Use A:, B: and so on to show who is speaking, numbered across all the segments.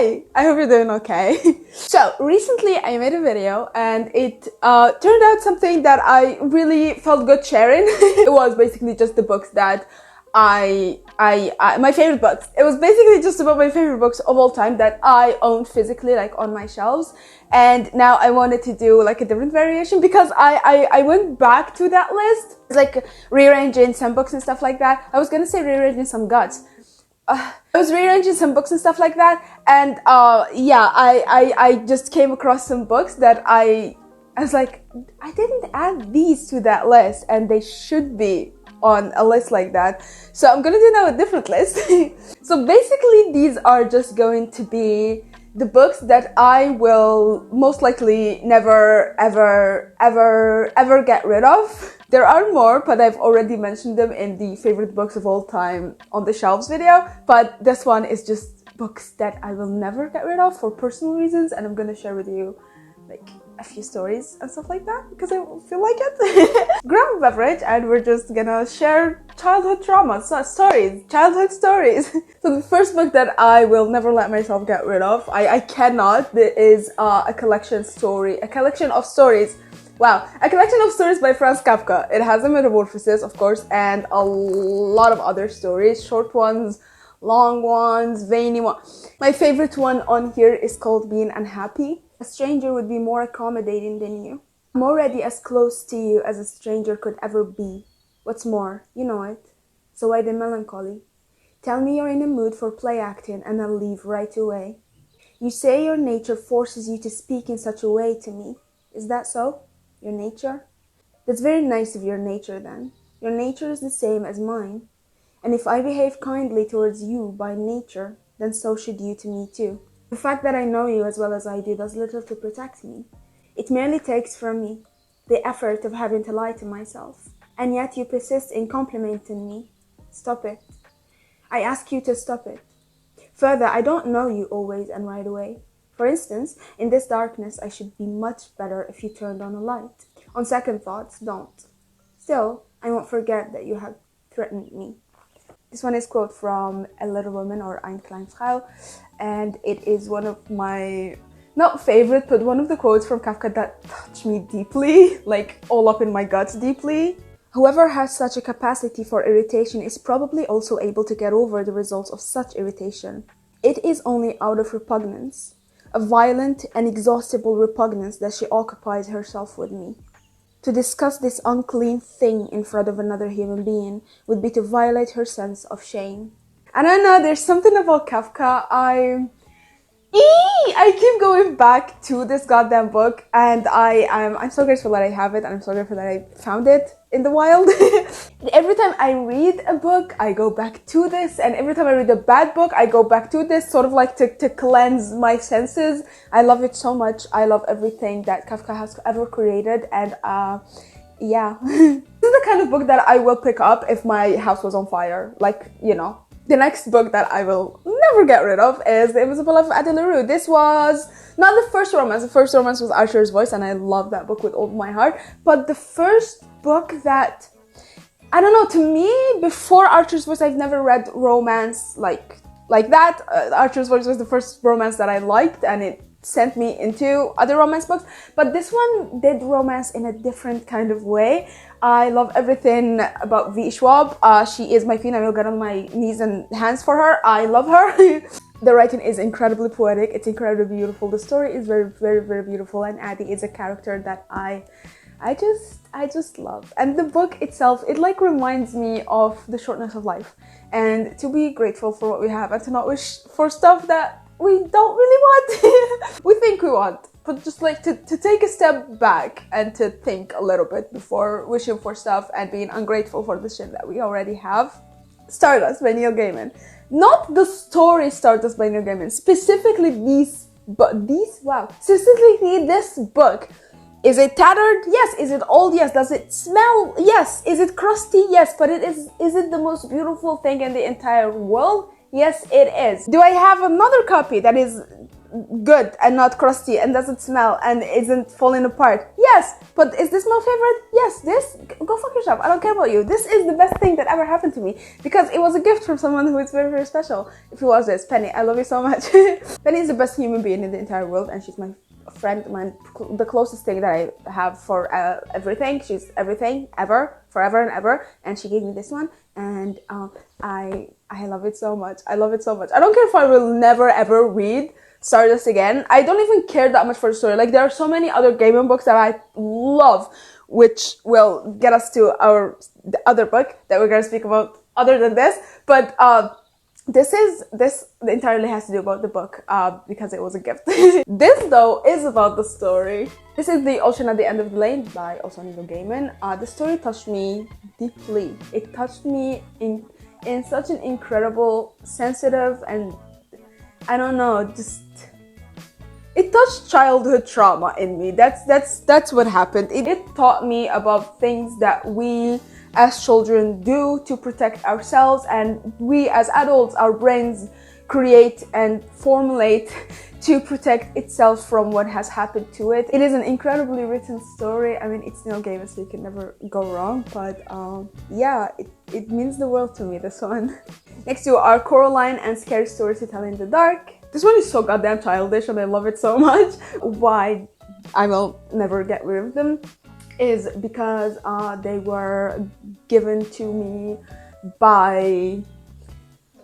A: Hi! I hope you're doing okay. So, recently I made a video and it turned out something that I really felt good sharing. It was basically just the books that my favorite books. It was basically just about my favorite books of all time that I owned physically, like on my shelves. And now I wanted to do like a different variation because I went back to that list. It's like rearranging some books and stuff like that. I was gonna say rearranging some guts. I was rearranging some books and stuff like that, and yeah, I just came across some books that I was like, I didn't add these to that list, and they should be on a list like that. So I'm gonna do now a different list. So basically, these are just going to be the books that I will most likely never, ever get rid of. There are more, but I've already mentioned them in the favorite books of all time on the shelves video. But this one is just books that I will never get rid of for personal reasons, and I'm gonna share with you like a few stories and stuff like that because I feel like it. Grab a beverage and we're just gonna share childhood traumas, childhood stories. So the first book that I will never let myself get rid of, I cannot, is a collection of stories. Wow, a collection of stories by Franz Kafka. It has a metamorphosis, of course, and a lot of other stories, short ones, long ones, veiny ones. My favorite one on here is called Being Unhappy. A stranger would be more accommodating than you. I'm already as close to you as a stranger could ever be. What's more, you know it. So why the melancholy? Tell me you're in a mood for play acting and I'll leave right away. You say your nature forces you to speak in such a way to me. Is that so? Your nature? That's very nice of your nature then. Your nature is the same as mine. And if I behave kindly towards you by nature, then so should you to me too. The fact that I know you as well as I do does little to protect me. It merely takes from me the effort of having to lie to myself. And yet you persist in complimenting me. Stop it. I ask you to stop it. Further, I don't know you always and right away. For instance, in this darkness, I should be much better if you turned on a light. On second thoughts, don't. Still, I won't forget that you have threatened me. This one is quote from A Little Woman or Ein kleine Frau, and it is one of my, not favorite, but one of the quotes from Kafka that touched me deeply, like all up in my guts deeply. Whoever has such a capacity for irritation is probably also able to get over the results of such irritation. It is only out of repugnance, a violent and inexhaustible repugnance, that she occupies herself with me. To discuss this unclean thing in front of another human being would be to violate her sense of shame. I don't know, there's something about Kafka, I keep going back to this goddamn book, and I'm so grateful that I have it, and I'm so grateful that I found it in the wild. Every time I read a book, I go back to this, and every time I read a bad book, I go back to this, sort of like to cleanse my senses. I love it so much. I love everything that Kafka has ever created, and yeah. This is the kind of book that I will pick up if my house was on fire, like, you know. The next book that I will never get rid of is The Invisible Life of delulu. This was not the first romance. The first romance was Archer's Voice, and I love that book with all my heart. But the first book that, I don't know, to me, before Archer's Voice, I've never read romance like that. Archer's Voice was the first romance that I liked, and it sent me into other romance books. But this one did romance in a different kind of way. I love everything about V. Schwab. She is my queen. I will get on my knees and hands for her. I love her. The writing is incredibly poetic. It's incredibly beautiful. The story is very, very, very beautiful. And Addie is a character that I just love. And the book itself, it like reminds me of the shortness of life. And to be grateful for what we have and to not wish for stuff that we don't really want. We think we want. But just like to take a step back and to think a little bit before wishing for stuff and being ungrateful for the shit that we already have. Stardust by Neil Gaiman. Not the story Stardust by Neil Gaiman. Specifically Specifically this book. Is it tattered? Yes. Is it old? Yes. Does it smell? Yes. Is it crusty? Yes. But is it the most beautiful thing in the entire world? Yes, it is. Do I have another copy that is good and not crusty and doesn't smell and isn't falling apart? Yes. But is this my favorite? Yes. This, go fuck yourself. I don't care about you. This is the best thing that ever happened to me because it was a gift from someone who is very, very special. If it was this, Penny, I love you so much. Penny is the best human being in the entire world, and she's my friend, the closest thing that I have for everything. She's everything ever, forever and ever, and she gave me this one, and I love it so much. I love it so much. I don't care if I will never ever read Stardust again. I don't even care that much for the story. Like, there are so many other gaming books that I love, which will get us to the other book that we're gonna speak about other than this, but this entirely has to do about the book because it was a gift. This though is about the story. This is The Ocean at the End of the Lane by also Neil Gaiman. The story touched me deeply. It touched me in such an incredible, sensitive, and I don't know, just it touched childhood trauma in me. That's what happened. It taught me about things that we as children do to protect ourselves, and we as adults, our brains create and formulate to protect itself from what has happened to it. It is an incredibly written story. I mean, it's Neil Gaiman, so you can never go wrong, but yeah, it means the world to me, this one. Next to are Coraline and Scary Stories to Tell in the Dark. This one is so goddamn childish and I love it so much. Why I will never get rid of them is because they were given to me by...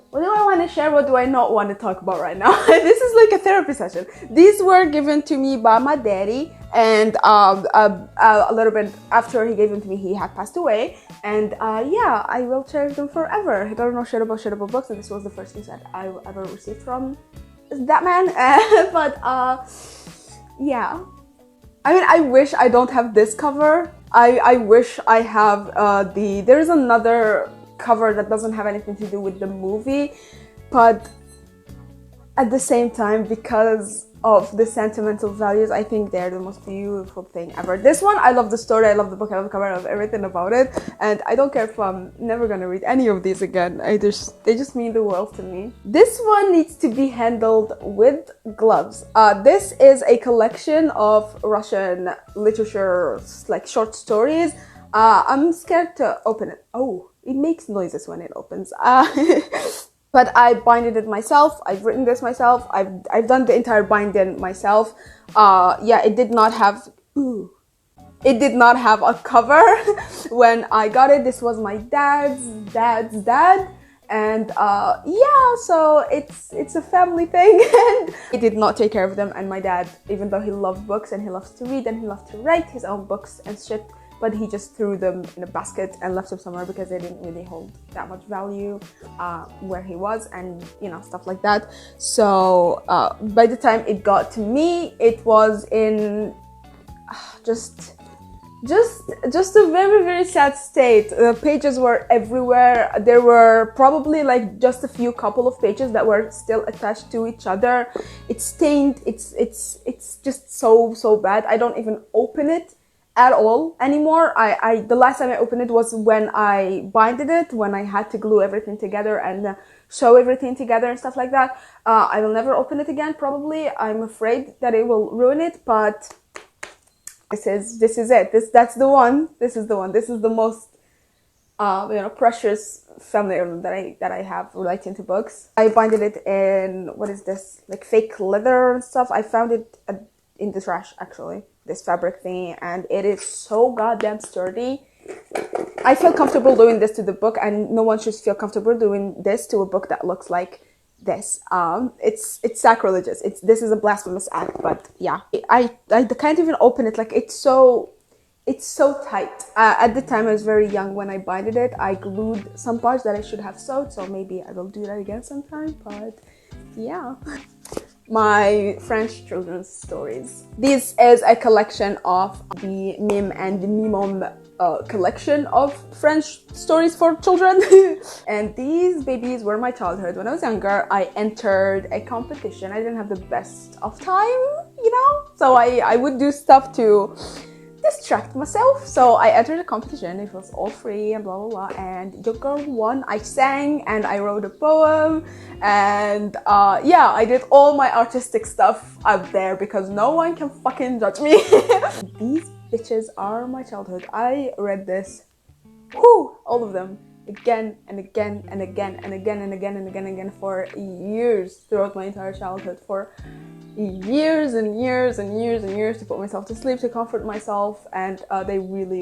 A: What do I want to share? What do I not want to talk about right now? This is like a therapy session. These were given to me by my daddy, and a little bit after he gave them to me, he had passed away. And yeah, I will cherish them forever. I don't know shit about books, and this was the first news that I ever received from that man. But yeah. I mean, I wish I don't have this cover. I wish I have there's another cover that doesn't have anything to do with the movie, but at the same time, because of the sentimental values, I think they're the most beautiful thing ever. This one, I love the story, I love the book, I love the cover, I love everything about it, and I don't care if I'm never gonna read any of these again. They just mean the world to me. This one needs to be handled with gloves. This is a collection of Russian literature, like short stories. I'm scared to open it. Oh, it makes noises when it opens. But I binded it myself. I've written this myself. I've done the entire binding myself. Yeah, it did not have a cover when I got it. This was my dad's dad, and yeah, so it's a family thing. And he did not take care of them. And my dad, even though he loved books and he loves to read and he loved to write his own books and shit, but he just threw them in a basket and left them somewhere because they didn't really hold that much value where he was, and you know, stuff like that. So by the time it got to me, it was in just a very, very sad state. The pages were everywhere. There were probably like just a few couple of pages that were still attached to each other. It's stained. It's just so bad. I don't even open it at all anymore. The last time I opened it was when I binded it, when I had to glue everything together and sew everything together and stuff like that. I will never open it again, probably. I'm afraid that it will ruin it, but this is it. That's the one. This is the one. This is the most precious family heirloom that I have relating to books. I binded it in, what is this, like fake leather and stuff. I found it in the trash, actually, this fabric thingy, and it is so goddamn sturdy. I feel comfortable doing this to the book, and no one should feel comfortable doing this to a book that looks like this. It's sacrilegious. This is a blasphemous act, but yeah. I can't even open it. Like, it's so tight. At the time I was very young when I binded it. I glued some parts that I should have sewed, so maybe I will do that again sometime, but yeah. My French children's stories. This is a collection of the Mim and Mimom collection of French stories for children. And these babies were my childhood. When I was younger, I entered a competition. I didn't have the best of time, you know? So I would do stuff to distract myself. So I entered a competition. It was all free and blah blah blah, and your girl won. I sang and I wrote a poem, and yeah, I did all my artistic stuff out there because no one can fucking judge me. These bitches are my childhood. I read this, all of them, again and again and again and again and again and again and again for years throughout my entire childhood, for years and years and years and years, to put myself to sleep, to comfort myself, and they really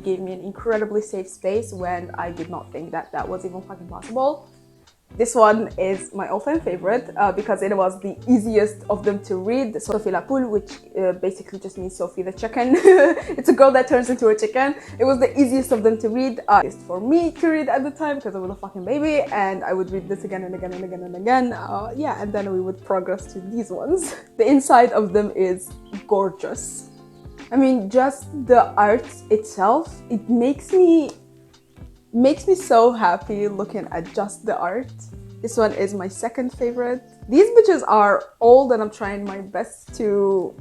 A: gave me an incredibly safe space when I did not think that that was even fucking possible. This one is my all-time favorite because it was the easiest of them to read. Sophie la Poule, which basically just means Sophie the chicken. It's a girl that turns into a chicken. It was the easiest of them to read. Just for me to read at the time because I was a fucking baby, and I would read this again and again and again and again. Yeah, and then we would progress to these ones. The inside of them is gorgeous. I mean, just the art itself, it makes me so happy looking at just the art. This one is my second favorite. These bitches are old and I'm trying my best to,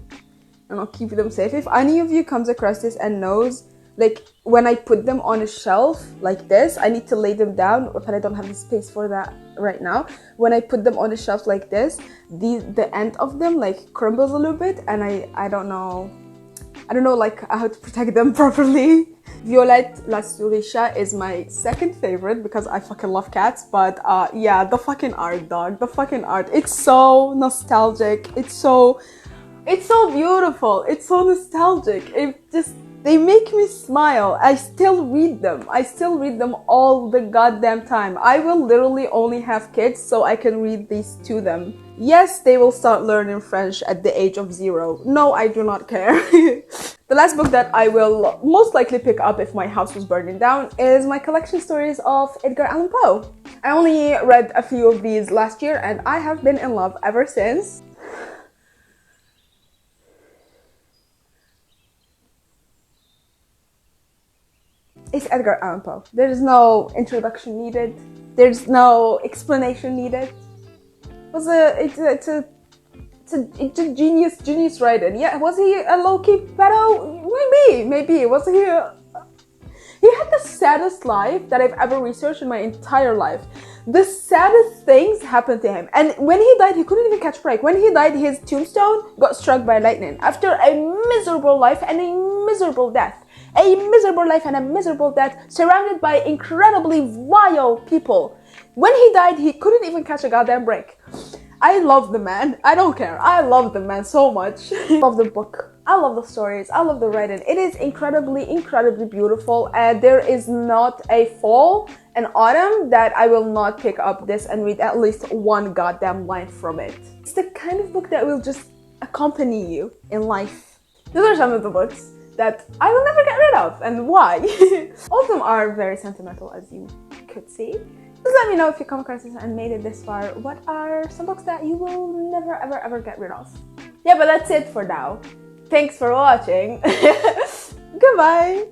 A: you know, keep them safe. If any of you comes across this and knows, like, when I put them on a shelf like this, I need to lay them down, but I don't have the space for that right now. When I put them on a shelf like this, the end of them like crumbles a little bit, and I don't know like how to protect them properly. Violette la Souris is my second favorite because I fucking love cats, but yeah, the fucking art, dog, the fucking art. It's so nostalgic. It's so beautiful. It's so nostalgic. They make me smile. I still read them. I still read them all the goddamn time. I will literally only have kids so I can read these to them. Yes, they will start learning French at the age of 0. No, I do not care. The last book that I will most likely pick up if my house was burning down is my collection stories of Edgar Allan Poe. I only read a few of these last year and I have been in love ever since. It's Edgar Allan Poe. There's no introduction needed. There's no explanation needed. It's a genius writing. Yeah, was he a low-key pedo? Maybe. Was he He had the saddest life that I've ever researched in my entire life. The saddest things happened to him. And when he died, he couldn't even catch a break. When he died, his tombstone got struck by lightning. After a miserable life and a miserable death. A miserable life and a miserable death, surrounded by incredibly vile people. When he died, he couldn't even catch a goddamn break. I love the man. I don't care. I love the man so much. I love the book. I love the stories. I love the writing. It is incredibly beautiful. There is not a fall and autumn that I will not pick up this and read at least one goddamn line from it. It's the kind of book that will just accompany you in life. Those are some of the books that I will never get rid of, and why. All of them are very sentimental, as you could see. Just let me know if you come across this and made it this far. What are some books that you will never ever get rid of? Yeah, but that's it for now. Thanks for watching. Goodbye.